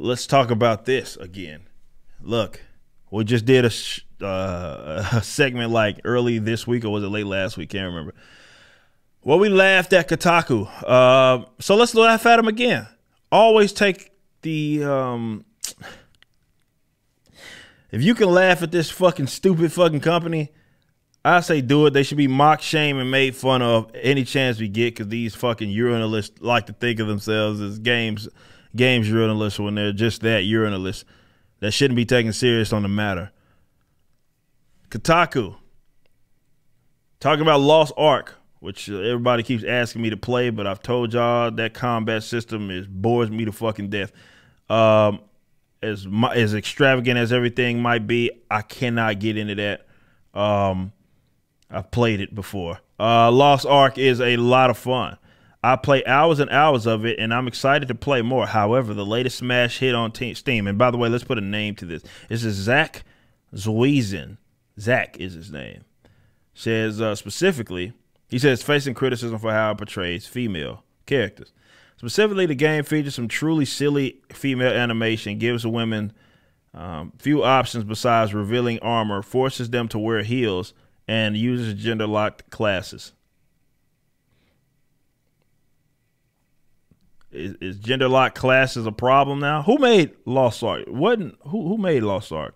let's talk about this again. Look, we just did a segment like early this week, or was it late last week? Can't remember. Well, we laughed at Kotaku. So let's laugh at them again. Always take the if you can laugh at this fucking stupid fucking company, I say do it. They should be mocked, shamed, and made fun of any chance we get, because these fucking urinalists like to think of themselves as games urinalists when they're just that, urinalists that shouldn't be taken serious on the matter. Kotaku talking about Lost Ark, which everybody keeps asking me to play, but I've told y'all that combat system bores me to fucking death. As extravagant as everything might be, I cannot get into that. I've played it before. Lost Ark is a lot of fun. I play hours and hours of it, and I'm excited to play more. However, the latest smash hit on Steam, and by the way, let's put a name to this. This is Zach Zwiesen. Zach is his name. Says specifically, he says, facing criticism for how it portrays female characters. Specifically, the game features some truly silly female animation, gives women few options besides revealing armor, forces them to wear heels, and uses gender-locked classes. Is gender-locked classes a problem now? Who made Lost Ark? Who made Lost Ark?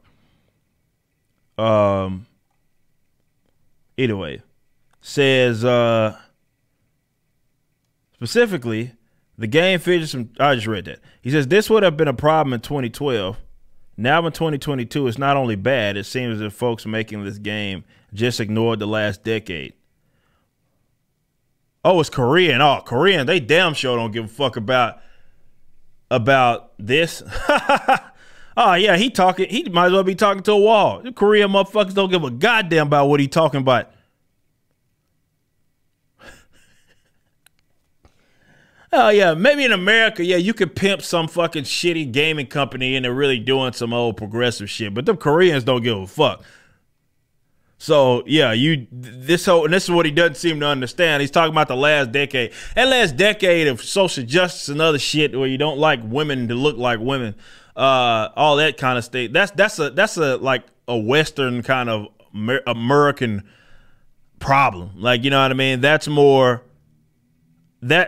Either way, says specifically, the game features some. I just read that. He says this would have been a problem in 2012. Now in 2022, it's not only bad. It seems as if folks making this game just ignored the last decade. Oh, it's Korean. Oh, Korean. They damn sure don't give a fuck about this. Oh, yeah, he might as well be talking to a wall. The Korean motherfuckers don't give a goddamn about what he talking about. Oh, yeah, maybe in America, yeah, you could pimp some fucking shitty gaming company and they're really doing some old progressive shit, but them Koreans don't give a fuck. So, yeah, this is what he doesn't seem to understand. He's talking about the last decade. That last decade of social justice and other shit where you don't like women to look like women, all that kind of stuff. That's a like a Western kind of American problem. Like, you know what I mean? That's more of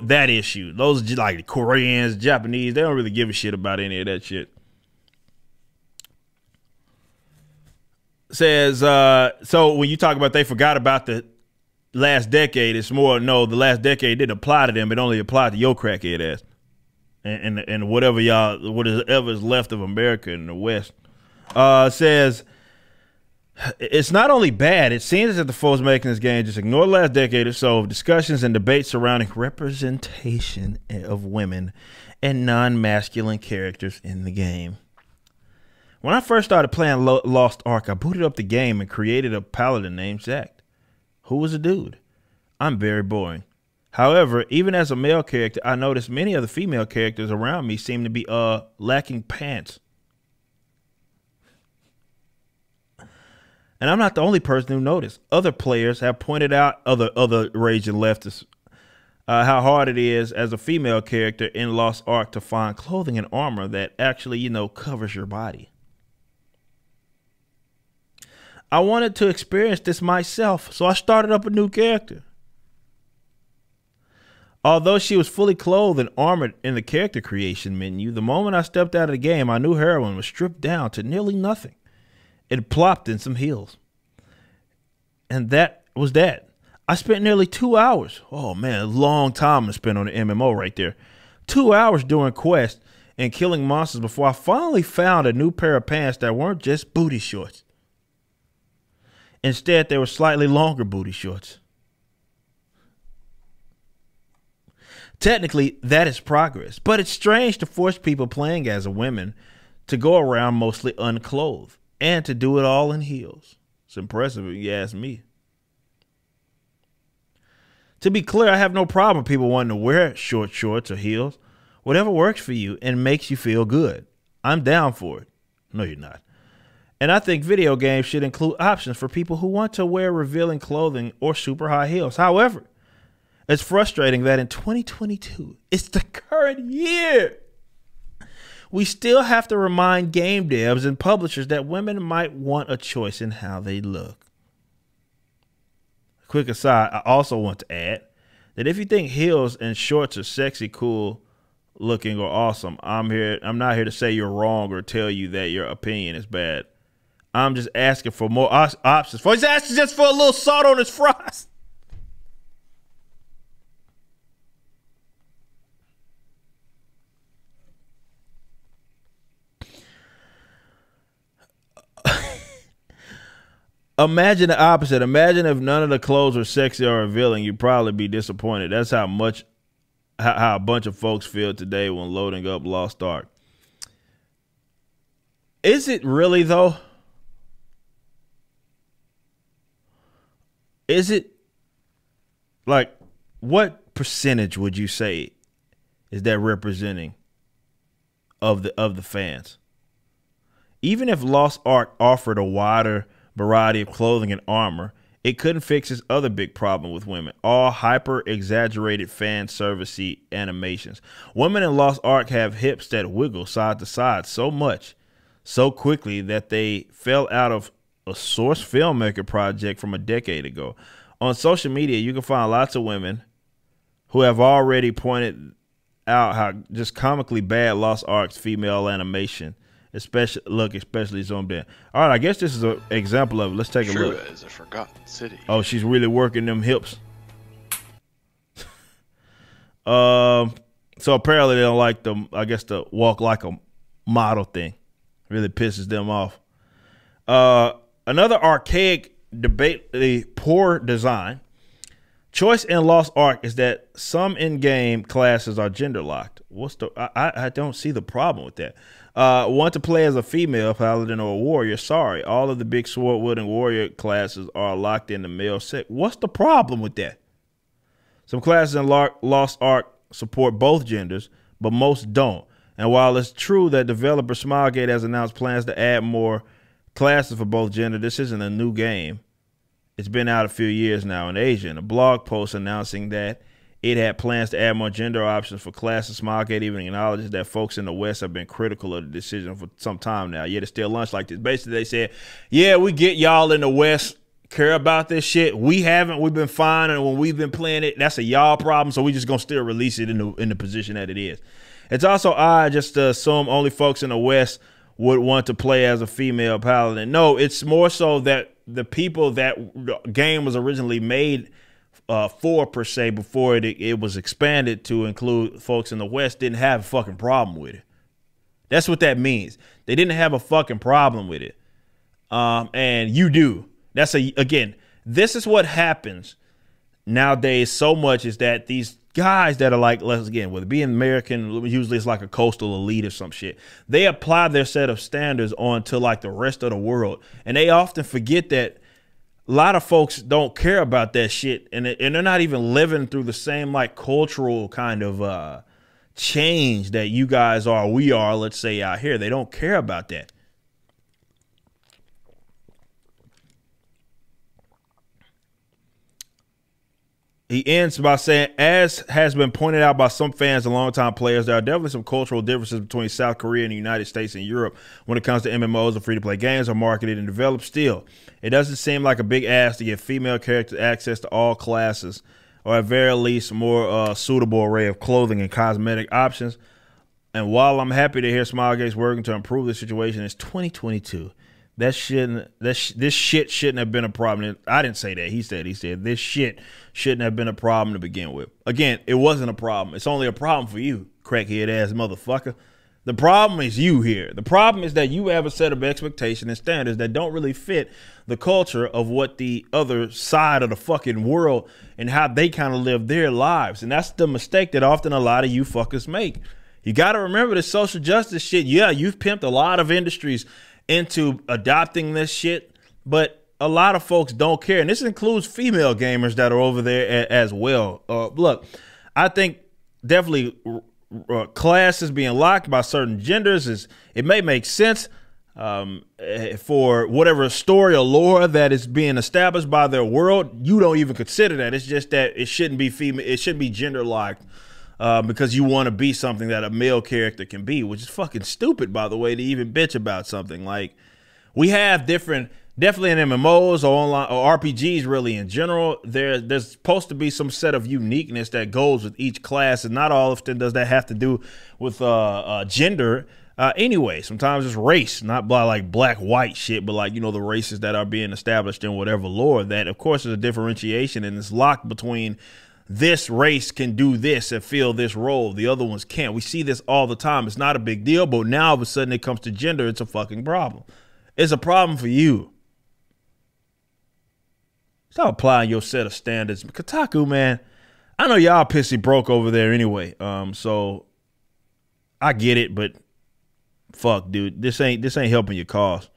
that issue. Those like Koreans, Japanese, they don't really give a shit about any of that shit. Says so when you talk about they forgot about the last decade, it's more no, the last decade didn't apply to them. It only applied to your crackhead ass and whatever is left of America in the West. Says it's not only bad, it seems as if the folks making this game just ignore the last decade or so of discussions and debates surrounding representation of women and non-masculine characters in the game. When I first started playing Lost Ark, I booted up the game and created a paladin named Zach, who was a dude. I'm very boring. However, even as a male character, I noticed many of the female characters around me seem to be lacking pants. And I'm not the only person who noticed. Other players have pointed out, other raging leftists, how hard it is as a female character in Lost Ark to find clothing and armor that actually, you know, covers your body. I wanted to experience this myself, so I started up a new character. Although she was fully clothed and armored in the character creation menu, the moment I stepped out of the game, my new heroine was stripped down to nearly nothing. It plopped in some heels. And that was that. I spent nearly 2 hours. Oh, man, a long time to spend on the MMO right there. 2 hours doing quests and killing monsters before I finally found a new pair of pants that weren't just booty shorts. Instead, they were slightly longer booty shorts. Technically, that is progress, but it's strange to force people playing as a woman to go around mostly unclothed and to do it all in heels. It's impressive if you ask me. To be clear, I have no problem with people wanting to wear short shorts or heels. Whatever works for you and makes you feel good. I'm down for it. No, you're not. And I think video games should include options for people who want to wear revealing clothing or super high heels. However, it's frustrating that in 2022, it's the current year. we still have to remind game devs and publishers that women might want a choice in how they look. Quick aside, I also want to add that if you think heels and shorts are sexy, cool looking, or awesome, I'm not here to say you're wrong or tell you that your opinion is bad. I'm just asking for more options. He's asking just for a little salt on his fries. Imagine the opposite. Imagine if none of the clothes were sexy or revealing. You'd probably be disappointed. That's how a bunch of folks feel today when loading up Lost Ark. Is it really, though? Is it? Like, what percentage would you say is that representing of the fans? Even if Lost Ark offered a wider variety of clothing and armor, it couldn't fix its other big problem with women: all hyper-exaggerated fan servicey animations. Women in Lost Ark have hips that wiggle side to side so much, so quickly that they fell out of a source filmmaker project from a decade ago. On social media, you can find lots of women who have already pointed out how just comically bad Lost Ark's female animation especially zoomed in. All right, I guess this is an example of it. Let's take a look. Is a forgotten city. Oh, she's really working them hips. So apparently they don't like the, I guess, the walk like a model thing. Really pisses them off. Another archaic, debatably poor design choice in Lost Ark is that some in-game classes are gender locked. I don't see the problem with that. Want to play as a female paladin or a warrior? Sorry, all of the big sword wielding warrior classes are locked in the male sex. What's the problem with that? Some classes in Lost Ark support both genders, but most don't. And while it's true that developer Smilegate has announced plans to add more classes for both genders, this isn't a new game. It's been out a few years now in Asia. In a blog post announcing that it had plans to add more gender options for classes, Smilegate even acknowledges that folks in the West have been critical of the decision for some time now. Yet it's still launched like this. Basically, they said, yeah, we get y'all in the West care about this shit. We haven't. We've been fine, and when we've been playing it, that's a y'all problem, so we just going to still release it in the position that it is. It's also odd just to assume only folks in the West would want to play as a female paladin. No, it's more so that the people that the game was originally made for, per se, before it was expanded to include folks in the West, didn't have a fucking problem with it. That's what that means. They didn't have a fucking problem with it. And you do. Again, this is what happens nowadays so much, is that these guys that are like, let's again, with being American, usually it's like a coastal elite or some shit. They apply their set of standards onto like the rest of the world. And they often forget that a lot of folks don't care about that shit. And they're not even living through the same like cultural kind of change that you guys are, we are, let's say, out here. They don't care about that. He ends by saying, as has been pointed out by some fans and longtime players, there are definitely some cultural differences between South Korea and the United States and Europe when it comes to MMOs and free-to-play games are marketed and developed. Still, it doesn't seem like a big ask to give female characters access to all classes, or at very least more suitable array of clothing and cosmetic options. And while I'm happy to hear Smilegate's working to improve the situation, it's 2022. This shit shouldn't have been a problem. I didn't say that. He said this shit shouldn't have been a problem to begin with. Again, it wasn't a problem. It's only a problem for you, crackhead ass motherfucker. The problem is you here. The problem is that you have a set of expectations and standards that don't really fit the culture of what the other side of the fucking world and how they kind of live their lives. And that's the mistake that often a lot of you fuckers make. You got to remember the social justice shit. Yeah, you've pimped a lot of industries into adopting this shit, but a lot of folks don't care. And this includes female gamers that are over there as well. Look, I think definitely classes being locked by certain genders it may make sense for whatever story or lore that is being established by their world. You don't even consider that. It's just that it shouldn't be female. It shouldn't be gender locked because you want to be something that a male character can be, which is fucking stupid, by the way, to even bitch about something. Like, we have different, definitely in MMOs or online or RPGs really in general, there's supposed to be some set of uniqueness that goes with each class, and not all often does that have to do with gender. Anyway, sometimes it's race, not like black, white shit, but like, you know, the races that are being established in whatever lore, that of course is a differentiation, and it's locked between this race can do this and fill this role, the other ones can't. We see this all the time. It's not a big deal, but now all of a sudden it comes to gender, it's a fucking problem. It's a problem for you. Stop applying your set of standards. Kotaku, man, I know y'all pissy broke over there anyway. So I get it, but fuck, dude, this ain't helping your cause.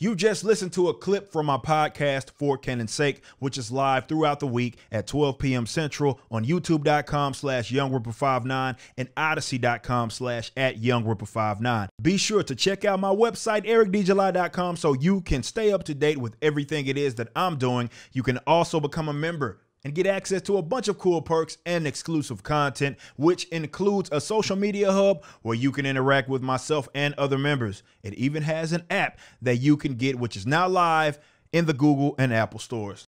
You just listened to a clip from my podcast, For Canon's Sake, which is live throughout the week at 12 p.m. Central on youtube.com/YoungRipper59 and odyssey.com/@YoungRipper59. Be sure to check out my website, ericdjuly.com, so you can stay up to date with everything it is that I'm doing. You can also become a member and get access to a bunch of cool perks and exclusive content, which includes a social media hub where you can interact with myself and other members. It even has an app that you can get, which is now live in the Google and Apple stores.